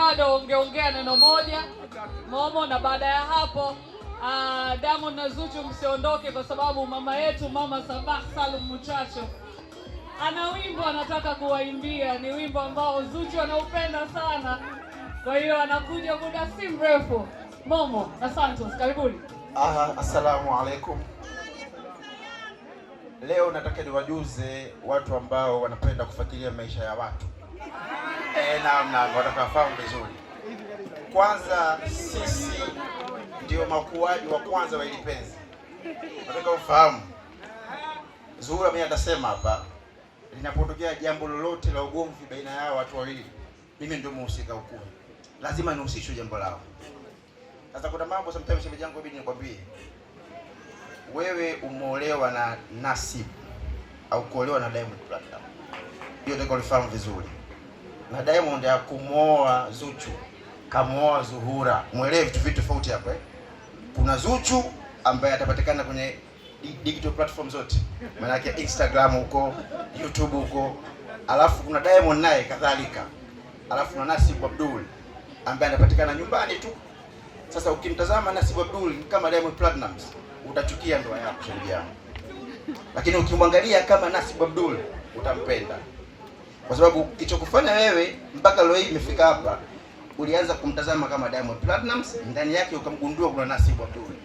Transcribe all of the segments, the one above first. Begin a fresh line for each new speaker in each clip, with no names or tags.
Prado ungeongea neno moja Momo, na baada ya hapo Diamond na Zuchu msiondoke, kwa sababu mama yetu Mama Sabah Salum Muchacho ana wimbo anataka kuwaimbia. Ni wimbo ambao Zuchu anaupenda sana, kwa hiyo anakuja muda si mrefu. Momo na Santos, karibuni.
Assalamu alaikum. Leo nataka niwajuze watu ambao wanapenda kufuatilia maisha ya watu. Na watakafahamu vizuri. Kwanza, sisi ndio makuaji wa kwanza wa Ilipenzi. Nataka ufahamu. Zuhura mimi atasema hapa, linapotokea jambo lolote la ugomvi baina yao watu wawili, mimi ndio mhusika huko. Lazima nihusishwe jambo lao. Sasa kuna mambo sometimes shemeji yangu bibi nikwambie. Wewe umeolewa na Nasib au kuolewa na Diamond Platinum. Hiyo ndio ulifahamu vizuri. Na Diamond ya kumooa Zuchu, kamooa Zuhura. Muelewe vitu tofauti hapo Kuna Zuchu ambaye atapatikana kwenye digital platform zote. Maana yake Instagram huko, YouTube huko. Alafu kuna Diamond naye kadhalika. Alafu kuna Nasib Abdul ambaye anapatikana nyumbani tu. Sasa ukimtazama Nasib Abdul kama Diamond Platinum, utachukia ndoa yako shemeji yangu. Lakini ukimwangalia kama Nasib Abdul, utampenda. Kwa sababu kilichokufanya wewe mpaka leo hii imefika hapa, ulianza kumtazama kama Diamond Platinum, ndani yake ukamgundua kuna Nasib Abdul.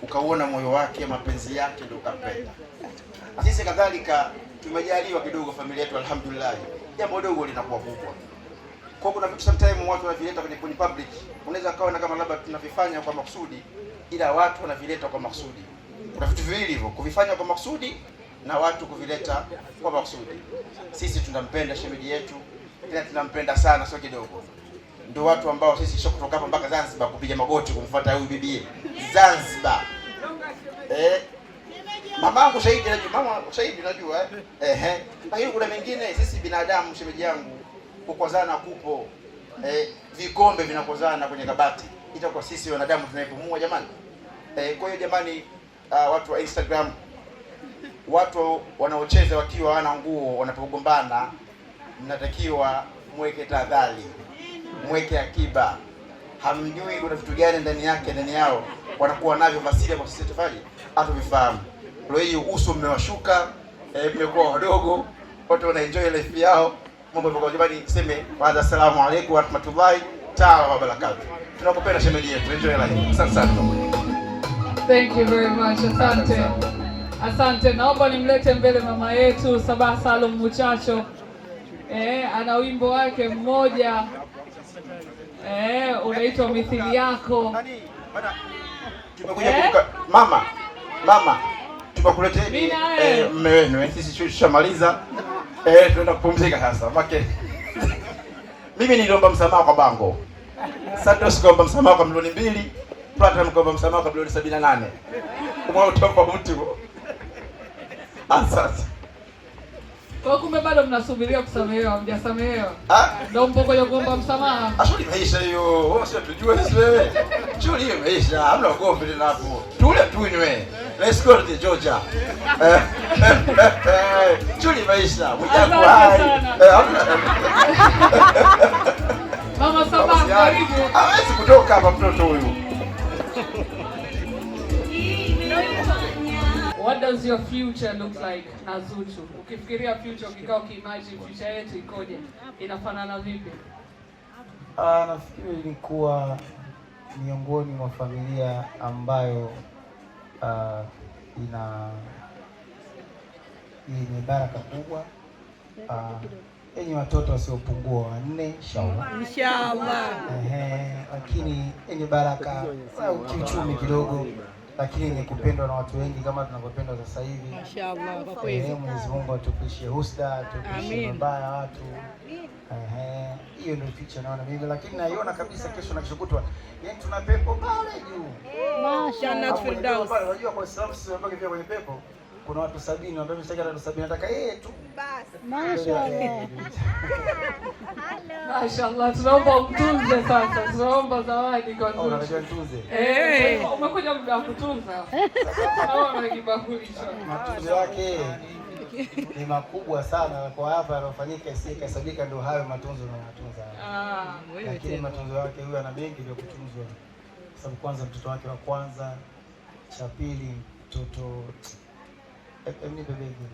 Ukauona moyo wake, mapenzi yake, ndio ukampenda. Sisi kadhalika tumejaliwa kidogo familia yetu alhamdulillah. Jambo dogo linakuwa kubwa. Kwa kuna vitu sometimes watu wanavileta kwenye public. Unaweza kaona kama labda tunavifanya kwa makusudi, ila watu wanavileta kwa makusudi. Kuna vitu viwili hivyo, kuvifanya kwa makusudi na watu kuvileta kwa makusudi. Sisi tunampenda shemeji yetu, ila tunampenda sana sio kidogo. Ndio watu ambao sisi sio kutoka hapa mpaka Zanzibar kupiga magoti kumfuata huyu bibi Zanzibar. Mamangu shahidi najua, mama shahidi najua Lakini kuna mengine sisi binadamu shemeji yangu kukozana kupo. Vikombe vinakozana kwenye kabati. Itakuwa sisi wanadamu tunaipumua jamani. Kwa hiyo jamani, watu wa Instagram, watu wanaocheza wakiwa hawana nguo wanapogombana, mnatakiwa mweke tahadhari, mweke akiba. Hamjui kuna vitu gani ndani yake, ndani yao wanakuwa navyo vasili kwa sisi tufanye hatuvifahamu. Leo hii uso mmewashuka, mmekuwa wadogo, watu wana enjoy life yao. Mambo kwa jamani, sema kwanza asalamu alaykum wa rahmatullahi ta'ala wa barakatuh. Tunakupenda shemeji yetu, enjoy life. Asante sana.
Thank you very much. Asante. Asante. Naomba nimlete mbele mama yetu Sabah Salum Muchacho. Ana wimbo wake mmoja unaitwa Mithili Yako.
Tumekuja mama tumekuletea mme wenu. Sisi tushamaliza. Tunaenda kupumzika sasa. Make mimi niliomba msamaha kwa Bango. Santos kaomba msamaha kwa milioni 2, Platinum kaomba msamaha kwa milioni 78. Umwa utopa mtu. Asante.
Kwa kumbe bado mnasubiria kusamehewa, mjasamehewa. Ndio mpoko ya kuomba msamaha.
Ashuli maisha hiyo. Wewe sio tujue sisi wewe. Shuli hiyo maisha. Hamna ugomvi tena hapo. Tule tunywe. Let's go to Georgia. Shuli maisha. Mjaku hai.
Mama Sabah karibu.
Hawezi kutoka hapa mtoto huyu.
What does your future look like na Zuchu? Ukifikiria future, ukikaa ukiimagine future yetu ikoje, inafanana vipi?
Nafikiri ilikuwa miongoni mwa familia ambayo yenye baraka kubwa, yenye watoto wasiopungua 4 inshallah. Lakini yenye baraka kiuchumi kidogo, lakini yenye kupendwa na watu wengi kama tunavyopendwa sasa hivi.
Mashaallah, kwa kweli.
Mwenyezi Mungu atupishie husda, atupishie mabaya watu. Hiyo ndio picha naona mimi, lakini naiona kabisa kesho na kesho kutwa. Yaani tuna pepo pale juu.
Mashaallah, Firdaus.
Unajua kwa Islam sisi tunapaka pia kwenye pepo. Kuna watu 70 ambao mshtaki watu 70 nataka yeye tu.
Mashaallah.
Mashaallah, tunaomba mtunze sasa. Tunaomba zawadi kwa Zuchu.
Unajua mtunze.
Umekuja muda wa kutunza. Naona kibakuli hicho.
Matunzo yake ni makubwa sana kwa hapa yanayofanyika, si kasabika ndio hayo matunzo na matunza. Lakini matunzo yake huyu ana mengi vya kutunzwa. Sababu kwanza mtoto wake wa kwanza, cha pili mtoto ni bebege.